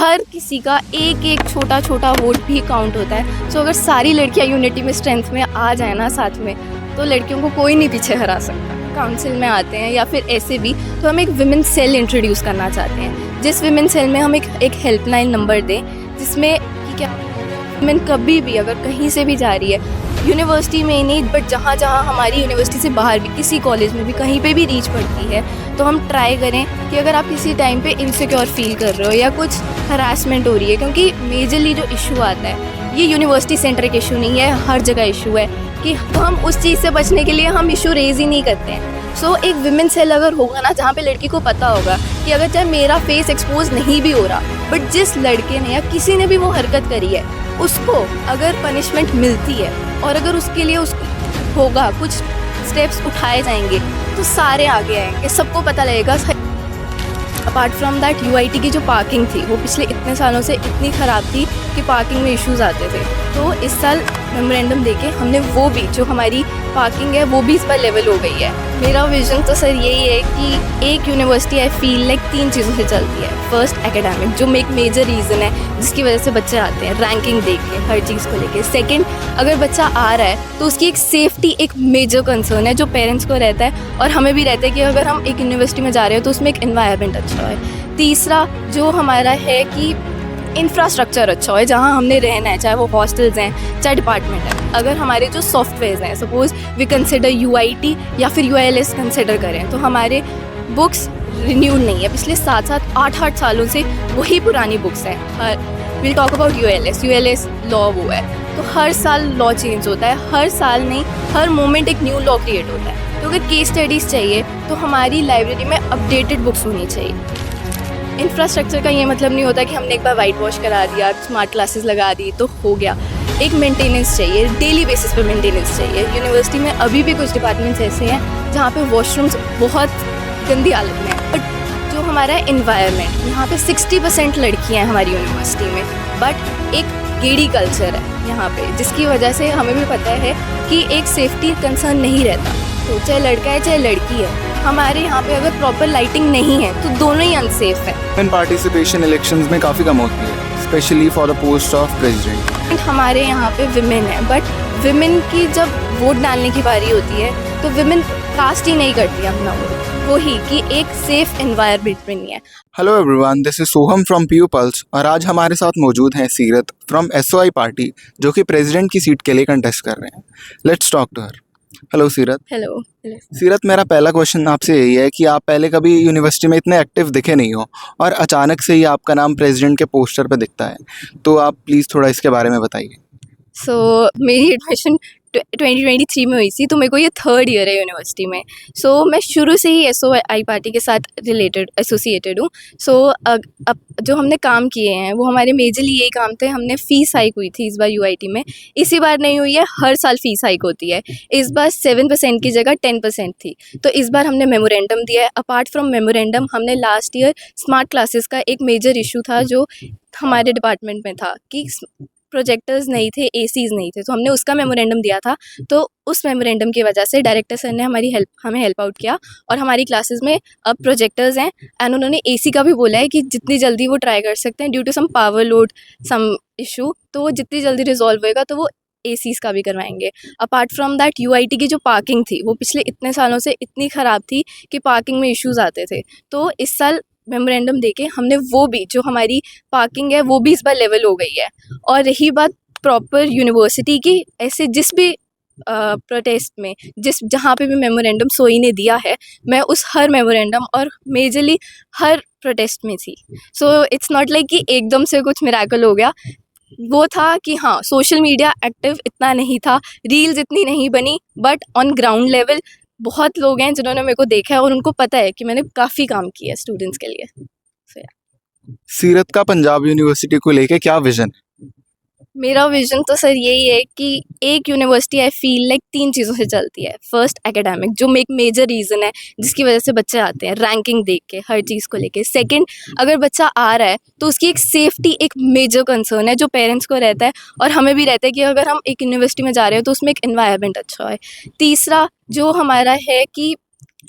हर किसी का एक एक छोटा छोटा वोट भी काउंट होता है। सो अगर सारी लड़कियां यूनिटी में, स्ट्रेंथ में आ जाए ना साथ में, तो लड़कियों को कोई नहीं पीछे हरा सकता। काउंसिल में आते हैं या फिर ऐसे भी, तो हम एक विमेन सेल इंट्रोड्यूस करना चाहते हैं, जिस विमेन सेल में हम एक हेल्पलाइन नंबर दें, जिसमें कि क्या वुमेन कभी भी अगर कहीं से भी जा रही है, यूनिवर्सिटी में ही नहीं बट जहाँ जहाँ हमारी यूनिवर्सिटी से बाहर भी, किसी कॉलेज में भी कहीं पे भी रीच पड़ती है, तो हम ट्राई करें कि अगर आप किसी टाइम पे इनसिक्योर फील कर रहे हो या कुछ हरासमेंट हो रही है, क्योंकि मेजरली जो इशू आता है ये यूनिवर्सिटी सेंट्रिक इशू नहीं है, हर जगह इशू है, कि हम उस चीज़ से बचने के लिए हम इशू रेज ही नहीं करते हैं। सो एक विमेन सेल अगर होगा ना, जहाँ पे लड़की को पता होगा कि अगर चाहे मेरा फेस एक्सपोज नहीं भी हो रहा, बट जिस लड़के ने या किसी ने भी वो हरकत करी है, उसको अगर पनिशमेंट मिलती है और अगर उसके लिए उसको होगा, कुछ स्टेप्स उठाए जाएंगे, तो सारे आगे आएंगे, सबको पता लगेगा। अपार्ट फ्रॉम दैट, यूआईटी की जो पार्किंग थी वो पिछले इतने सालों से इतनी ख़राब थी कि पार्किंग में इश्यूज़ आते थे। तो इस साल मेमोरेंडम देके हमने वो भी, जो हमारी पार्किंग है वो भी इस पर लेवल हो गई है। मेरा विजन तो सर यही है कि एक यूनिवर्सिटी आई फील लाइक 3 चीज़ों से चलती है। फर्स्ट, एकेडमिक, जो एक मेजर रीज़न है जिसकी वजह से बच्चे आते हैं, रैंकिंग देख के, हर चीज़ को लेके। सेकंड, अगर बच्चा आ रहा है तो उसकी एक सेफ्टी एक मेजर कंसर्न है, जो पेरेंट्स को रहता है और हमें भी रहता है कि अगर हम एक यूनिवर्सिटी में जा रहे हो तो उसमें एक एनवायरनमेंट अच्छा है। तीसरा जो हमारा है कि इंफ्रास्ट्रक्चर अच्छा है, जहाँ हमने रहना है, चाहे वो हॉस्टल्स हैं, चाहे डिपार्टमेंट है। अगर हमारे जो सॉफ्टवेयर हैं, सपोज वी कंसिडर यूआईटी या फिर यूएलएस कंसिडर करें, तो हमारे बुक्स रिन्यूड नहीं है, पिछले 7-7, 8-8 सालों से वही पुरानी बुक्स हैं। Will talk about ULS law वो है, तो हर साल लॉ चेंज होता है, हर साल नहीं, हर मोमेंट एक न्यू लॉ क्रिएट होता है। तो अगर केस स्टडीज़ चाहिए तो हमारी लाइब्रेरी में अपडेटेड बुक्स होनी चाहिए। इंफ्रास्ट्रक्चर का ये मतलब नहीं होता कि हमने एक बार वाइट वॉश करा दिया, स्मार्ट क्लासेस लगा दी तो हो गया। एक मेंटेनेंस चाहिए, डेली बेसिस पे मेंटेनेंस चाहिए। यूनिवर्सिटी में अभी भी कुछ डिपार्टमेंट्स ऐसे हैं जहाँ पे वॉशरूम्स बहुत गंदी हालत में है। बट जो हमारा एनवायरनमेंट, यहाँ पे 60% लड़कियाँ हैं हमारी यूनिवर्सिटी में, बट एक गेड़ी कल्चर है यहाँ पे, जिसकी वजह से हमें भी पता है कि एक सेफ्टी कंसर्न नहीं रहता। तो चाहे लड़का है चाहे लड़की है, हमारे यहाँ पे अगर प्रॉपर लाइटिंग नहीं है तो दोनों ही अनसेफ है। वुमेन पार्टिसिपेशन इलेक्शंस में काफ़ी कम होती है, specially for the post of president. हमारे यहाँ पे विमेन है, बट विमेन की जब वोट डालने की बारी होती है तो विमेन कास्ट ही नहीं करती अपना वोट, वही कि एक सेफ एनवायरनमेंट में नहीं है। Hello everyone, this is Soham from PU pulse और आज हमारे साथ मौजूद हैं सीरत फ्रॉम एसओआई पार्टी, जो कि प्रेसिडेंट की सीट के लिए कंटेस्ट कर रहे हैं। Let's talk to her. Hello Seerat. Hello. Seerat, मेरा पहला क्वेश्चन आपसे यही है कि आप पहले कभी यूनिवर्सिटी में इतने एक्टिव दिखे नहीं हो और अचानक से ही आपका नाम प्रेसिडेंट के पोस्टर पे दिखता है, तो आप प्लीज़ थोड़ा इसके बारे में बताइए। मेरी एडमिशन 2023 में हुई थी, तो मेरे को ये 3rd ईयर है यूनिवर्सिटी में। मैं शुरू से ही एसओआई पार्टी के साथ एसोसिएटेड हूँ। अब जो हमने काम किए हैं वो हमारे मेजरली यही काम थे। हमने फ़ीस हाइक हुई थी इस बार यूआईटी में, इसी बार नहीं हुई है, हर साल फ़ीस हाइक होती है। इस बार 7% की जगह 10% थी, तो इस बार हमने मेमोरेंडम दिया है। अपार्ट फ्रॉम मेमोरेंडम, हमने लास्ट ईयर स्मार्ट क्लासेस का एक मेजर इशू था जो हमारे डिपार्टमेंट में था कि प्रोजेक्टर्स नहीं थे, एसीज़ नहीं थे, तो हमने उसका मेमोरेंडम दिया था। तो उस मेमोरेंडम की वजह से डायरेक्टर सर ने हमें हेल्प आउट किया और हमारी क्लासेस में अब प्रोजेक्टर्स हैं, एंड उन्होंने एसी का भी बोला है कि जितनी जल्दी वो ट्राई कर सकते हैं due to some power load some issue, तो वो जितनी जल्दी रिजॉल्व होएगा तो वो एसीज़ का भी करवाएंगे। अपार्ट फ्रॉम दैट, यूआईटी की जो पार्किंग थी वो पिछले इतने सालों से इतनी ख़राब थी कि पार्किंग में इश्यूज़ आते थे। तो इस साल मेमोरेंडम देके हमने वो भी, जो हमारी पार्किंग है वो भी इस बार लेवल हो गई है। और रही बात प्रॉपर यूनिवर्सिटी की, ऐसे जिस भी प्रोटेस्ट में जहाँ पे भी मेमोरेंडम सोई ने दिया है, मैं उस हर मेमोरेंडम और मेजरली हर प्रोटेस्ट में थी। इट्स नॉट लाइक कि एकदम से कुछ मिरेकल हो गया। वो था कि हाँ, सोशल मीडिया एक्टिव इतना नहीं था, रील्स इतनी नहीं बनी, बट ऑन ग्राउंड लेवल बहुत लोग हैं जिन्होंने मेरे को देखा है और उनको पता है कि मैंने काफ़ी काम किया है स्टूडेंट्स के लिए। सीरत का पंजाब यूनिवर्सिटी को लेके क्या विजन है? मेरा विजन तो सर यही है कि एक यूनिवर्सिटी आई फील लाइक 3 चीज़ों से चलती है। फर्स्ट, एकेडमिक, जो एक मेजर रीज़न है जिसकी वजह से बच्चे आते हैं, रैंकिंग देख के, हर चीज़ को लेके। सेकंड, अगर बच्चा आ रहा है तो उसकी एक सेफ्टी एक मेजर कंसर्न है, जो पेरेंट्स को रहता है और हमें भी रहता है कि अगर हम एक यूनिवर्सिटी में जा रहे हो तो उसमें एक एनवायरनमेंट अच्छा है। तीसरा जो हमारा है कि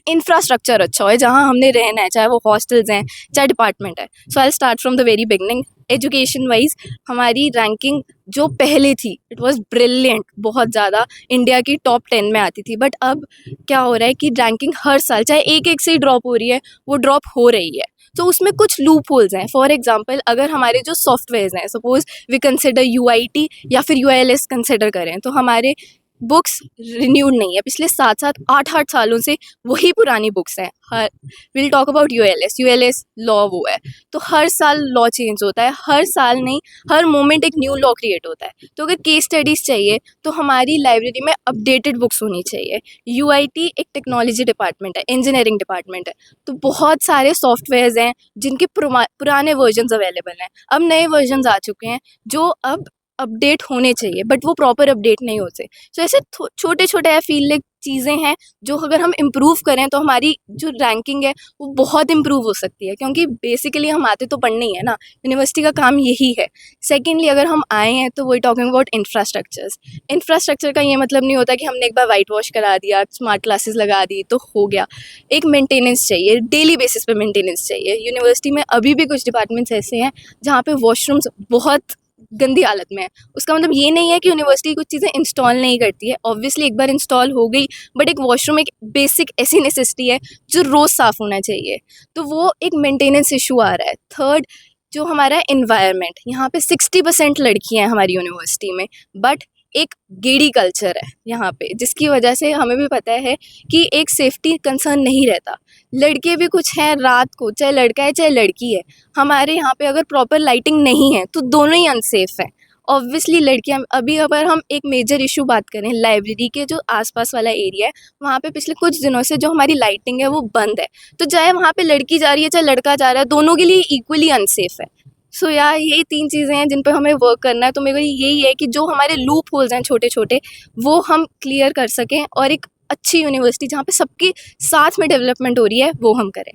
इंफ्रास्ट्रक्चर अच्छा है, जहाँ हमने रहना है, चाहे वो हॉस्टल्स हैं, चाहे डिपार्टमेंट है। I will start from the very beginning. Education wise हमारी रैंकिंग जो पहले थी इट वाज ब्रिलियंट, बहुत ज़्यादा इंडिया की टॉप 10 में आती थी। बट अब क्या हो रहा है कि रैंकिंग हर साल चाहे एक एक से ही ड्रॉप हो रही है, वो ड्रॉप हो रही है। तो उसमें कुछ लूप होल्स हैं। फॉर एग्जांपल अगर हमारे जो सॉफ्टवेयर्स हैं, सपोज वी कंसिडर यूआईटी या फिर यूएलएस कंसिडर करें, तो हमारे बुक्स रिन्यूड नहीं है पिछले 7-8 सालों से, वही पुरानी बुक्स हैं। हर will talk about ULS law वो है, तो हर साल लॉ चेंज होता है, हर साल नहीं हर मोमेंट एक न्यू लॉ क्रिएट होता है। तो अगर केस स्टडीज़ चाहिए तो हमारी लाइब्रेरी में अपडेटेड बुक्स होनी चाहिए। यूआईटी एक टेक्नोलॉजी डिपार्टमेंट है, इंजीनियरिंग डिपार्टमेंट है, तो बहुत सारे सॉफ्टवेयर्स हैं जिनके पुराने वर्जन्स अवेलेबल हैं। अब नए वर्जन्स आ चुके हैं जो अब अपडेट होने चाहिए, बट वो प्रॉपर अपडेट नहीं होते। तो ऐसे छोटे छोटे आई फील लाइक चीज़ें हैं जो अगर हम इम्प्रूव करें तो हमारी जो रैंकिंग है वो बहुत इम्प्रूव हो सकती है, क्योंकि बेसिकली हम आते तो पढ़ने ही है ना, यूनिवर्सिटी का काम यही है। सेकेंडली अगर हम आए हैं तो वही टॉकिंग अबाउट इंफ्रास्ट्रक्चर का ये मतलब नहीं होता कि हमने एक बार वाइट वॉश करा दिया, स्मार्ट क्लासेस लगा दी तो हो गया। एक मेंटेनेंस चाहिए, डेली बेसिस पे मेंटेनेंस चाहिए। यूनिवर्सिटी में अभी भी कुछ डिपार्टमेंट्स ऐसे हैं जहाँ पे वॉशरूम्स बहुत गंदी हालत में है। उसका मतलब ये नहीं है कि यूनिवर्सिटी कुछ चीज़ें इंस्टॉल नहीं करती है, ऑब्वियसली एक बार इंस्टॉल हो गई, बट एक वॉशरूम एक बेसिक ऐसी नेसेसिटी है जो रोज़ साफ़ होना चाहिए, तो वो एक मेंटेनेंस इशू आ रहा है। थर्ड जो हमारा एनवायरनमेंट, यहाँ पे 60% लड़कियाँ हैं हमारी यूनिवर्सिटी में, बट एक गेड़ी कल्चर है यहाँ पे, जिसकी वजह से हमें भी पता है कि एक सेफ्टी कंसर्न नहीं रहता। लड़के भी कुछ हैं रात को, चाहे लड़का है चाहे लड़की है, हमारे यहाँ पे अगर प्रॉपर लाइटिंग नहीं है तो दोनों ही अनसेफ हैं। ऑब्वियसली लड़कियाँ अभी अगर हम एक मेजर इशू बात करें, लाइब्रेरी के जो आसपास वाला एरिया है वहाँ पे पिछले कुछ दिनों से जो हमारी लाइटिंग है वो बंद है, तो चाहे वहाँ पे लड़की जा रही है चाहे लड़का जा रहा है, दोनों के लिए इक्वली अनसेफ है। सो यार यही 3 चीज़ें हैं जिन पे हमें वर्क करना है। तो मेरे को यही है कि जो हमारे लूप होल्स हैं छोटे छोटे वो हम क्लियर कर सकें, और एक अच्छी यूनिवर्सिटी जहाँ पे सबकी साथ में डेवलपमेंट हो रही है वो हम करें।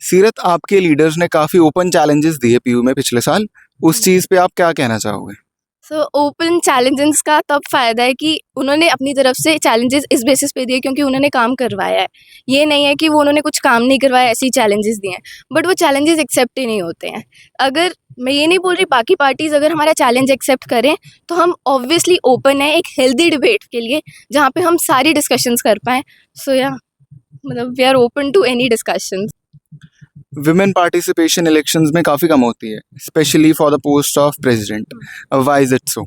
सीरत, आपके लीडर्स ने काफ़ी ओपन चैलेंजेस दिए पीयू में पिछले साल, उस चीज़ पे आप क्या कहना चाहोगे? सो ओपन चैलेंजेस का तब फ़ायदा है कि उन्होंने अपनी तरफ से चैलेंजेस इस बेसिस पे दिए क्योंकि उन्होंने काम करवाया है। ये नहीं है कि वो उन्होंने कुछ काम नहीं करवाया ऐसे ही चैलेंजेस दिए हैं, बट वो चैलेंजेस एक्सेप्ट ही नहीं होते हैं। अगर मैं ये नहीं बोल रही बाकी पार्टीज़ अगर हमारा चैलेंज एक्सेप्ट करें तो हम ऑब्वियसली ओपन है एक हेल्दी डिबेट के लिए जहाँ पे हम सारी डिस्कशंस कर पाएँ। सो या मतलब we are open to any discussions. Women participation elections में काफ़ी कम होती है, specially for the post of president. Why is it so?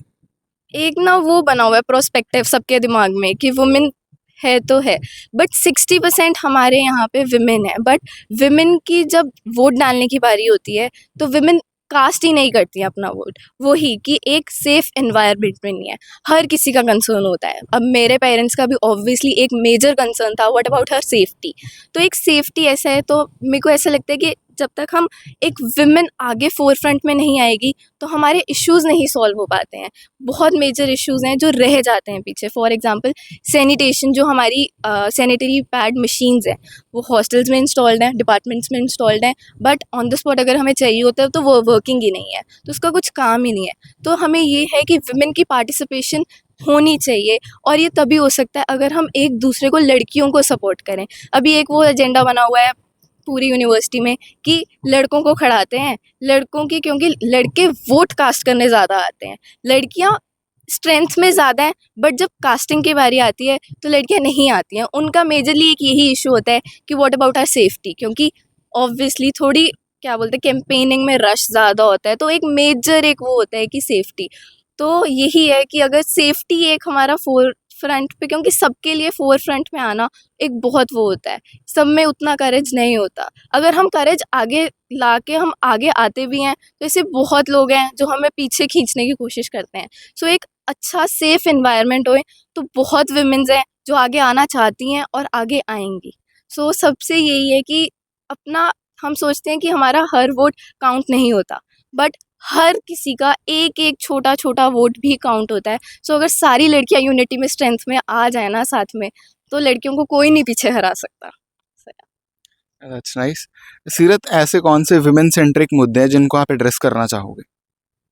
एक ना वो बना हुआ है प्रोस्पेक्टिव सबके दिमाग में कि वुमेन है तो है, बट 60% हमारे यहाँ पे विमेन है, बट विमेन की जब वोट डालने की बारी होती है तो विमेन कास्ट ही नहीं करती है अपना वोट, वही कि एक सेफ एनवायरनमेंट में नहीं है। हर किसी का कंसर्न होता है। अब मेरे पेरेंट्स का भी ऑब्वियसली एक मेजर कंसर्न था, व्हाट अबाउट हर सेफ्टी। तो एक सेफ्टी ऐसा है, तो मेरे को ऐसा लगता है कि जब तक हम एक विमेन आगे फोर फ्रंट में नहीं आएगी तो हमारे इश्यूज़ नहीं सॉल्व हो पाते हैं। बहुत मेजर इश्यूज़ हैं जो रह जाते हैं पीछे। फॉर एग्जांपल सैनिटेशन, जो हमारी सैनिटरी पैड मशीन्स हैं वो हॉस्टल्स में इंस्टॉल्ड हैं, डिपार्टमेंट्स में इंस्टॉल्ड हैं, बट ऑन द स्पॉट अगर हमें चाहिए होता है तो वो वर्किंग ही नहीं है, तो उसका कुछ काम ही नहीं है। तो हमें ये है कि विमेन की पार्टिसिपेशन होनी चाहिए, और ये तभी हो सकता है अगर हम एक दूसरे को, लड़कियों को सपोर्ट करें। अभी एक वो एजेंडा बना हुआ है पूरी यूनिवर्सिटी में कि लड़कों को खड़ाते हैं, लड़कों की, क्योंकि लड़के वोट कास्ट करने ज़्यादा आते हैं, लड़कियां स्ट्रेंथ में ज़्यादा हैं, बट जब कास्टिंग की बारी आती है तो लड़कियां नहीं आती हैं। उनका मेजरली एक यही इशू होता है कि व्हाट अबाउट आर सेफ्टी, क्योंकि ऑब्वियसली थोड़ी क्या बोलते हैं कैंपेनिंग में रश ज़्यादा होता है, तो एक मेजर एक वो होता है कि सेफ्टी। तो यही है कि अगर सेफ्टी एक हमारा फोर फ्रंट पे, क्योंकि सबके लिए फोर फ्रंट में आना एक बहुत वो होता है, सब में उतना करेज नहीं होता। अगर हम करेज आगे ला के हम आगे आते भी हैं तो ऐसे बहुत लोग हैं जो हमें पीछे खींचने की कोशिश करते हैं। सो एक अच्छा सेफ एनवायरनमेंट होए तो बहुत विमेंस हैं जो आगे आना चाहती हैं और आगे आएंगी। सो सबसे यही है कि अपना, हम सोचते हैं कि हमारा हर वोट काउंट नहीं होता, बट हर किसी का एक एक छोटा छोटा वोट भी काउंट होता है। सो अगर सारी लड़कियां यूनिटी में, स्ट्रेंथ में आ जाए ना साथ में, तो लड़कियों को कोई नहीं पीछे हरा सकता। That's nice. सीरत, ऐसे कौन से विमेन सेंट्रिक मुद्दे हैं जिनको आप एड्रेस करना चाहोगे?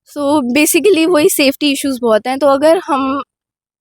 सो बेसिकली वही सेफ्टी इश्यूज बहुत हैं, तो अगर हम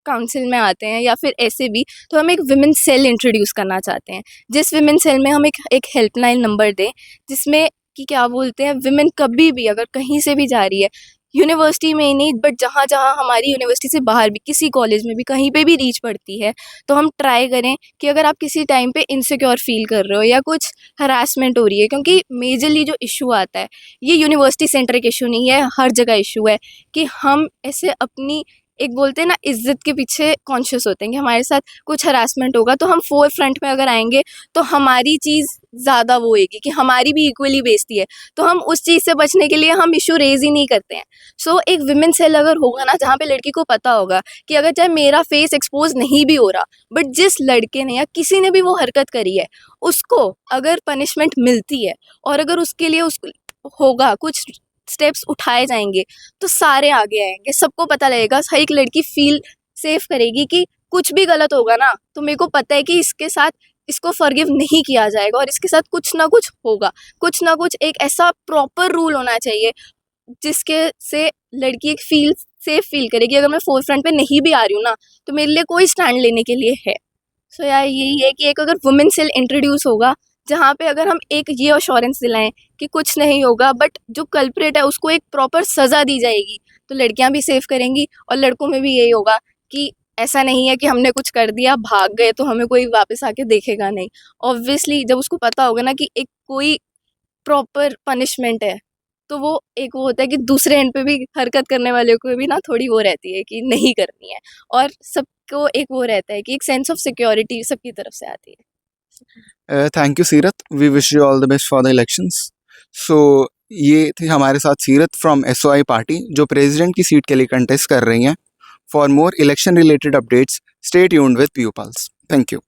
काउंसिल में आते हैं या फिर ऐसे भी, तो हम एक विमेन सेल इंट्रोड्यूस करना चाहते हैं, जिस विमेन सेल में हम एक हेल्पलाइन नंबर दें जिसमें कि क्या बोलते हैं, विमेन कभी भी अगर कहीं से भी जा रही है, यूनिवर्सिटी में ही नहीं बट जहाँ जहाँ हमारी यूनिवर्सिटी से बाहर भी किसी कॉलेज में भी कहीं पे भी रीच पड़ती है, तो हम ट्राई करें कि अगर आप किसी टाइम पे इनसिक्योर फील कर रहे हो या कुछ हरासमेंट हो रही है, क्योंकि मेजरली जो इशू आता है ये यूनिवर्सिटी सेंट्रिक इशू नहीं है, हर जगह इशू है कि हम ऐसे अपनी एक बोलते हैं ना इज्जत के पीछे कॉन्शियस होते हैं कि हमारे साथ कुछ हरासमेंट होगा तो हम फोर फ्रंट में अगर आएंगे तो हमारी चीज़ ज़्यादा वो होएगी कि हमारी भी इक्वली बेइज्जती है, तो हम उस चीज़ से बचने के लिए हम इशू रेज ही नहीं करते हैं। सो एक विमेन सेल अगर होगा ना, जहाँ पे लड़की को पता होगा कि अगर चाहे मेरा फेस एक्सपोज नहीं भी हो रहा बट जिस लड़के ने या किसी ने भी वो हरकत करी है उसको अगर पनिशमेंट मिलती है और अगर उसके लिए उस होगा कुछ स्टेप्स उठाए जाएंगे तो सारे आगे आएंगे, सबको पता लगेगा, हर एक लड़की फील सेफ करेगी कि कुछ भी गलत होगा ना तो मेरे को पता है कि इसके साथ इसको फॉरगिव नहीं किया जाएगा और इसके साथ कुछ ना कुछ होगा, कुछ ना कुछ एक ऐसा प्रॉपर रूल होना चाहिए जिसके से लड़की एक फील सेफ फील करेगी अगर मैं फोर फ्रंट पे नहीं भी आ रही हूँ ना तो मेरे लिए कोई स्टैंड लेने के लिए है। सो यार यही है कि एक अगर वुमेन सेल इंट्रोड्यूस होगा जहाँ पे अगर हम एक ये अश्योरेंस दिलाएं कि कुछ नहीं होगा बट जो कल्प्रेट है उसको एक प्रॉपर सज़ा दी जाएगी तो लड़कियां भी सेफ करेंगी और लड़कों में भी यही होगा कि ऐसा नहीं है कि हमने कुछ कर दिया भाग गए तो हमें कोई वापस आके देखेगा नहीं। ऑब्वियसली जब उसको पता होगा ना कि एक कोई प्रॉपर पनिशमेंट है तो वो एक वो होता है कि दूसरे एंड पे भी हरकत करने वाले को भी ना थोड़ी वो रहती है कि नहीं करनी है और सबको एक वो रहता है कि एक सेंस ऑफ सिक्योरिटी सबकी तरफ से आती है। Thank you Seerat, we wish you all the best for the elections. So ये थे हमारे साथ सीरत फ्रॉम एसओआई पार्टी जो प्रेसिडेंट की सीट के लिए कंटेस्ट कर रही हैं। For more election related updates stay tuned with PU Pulse. Thank you.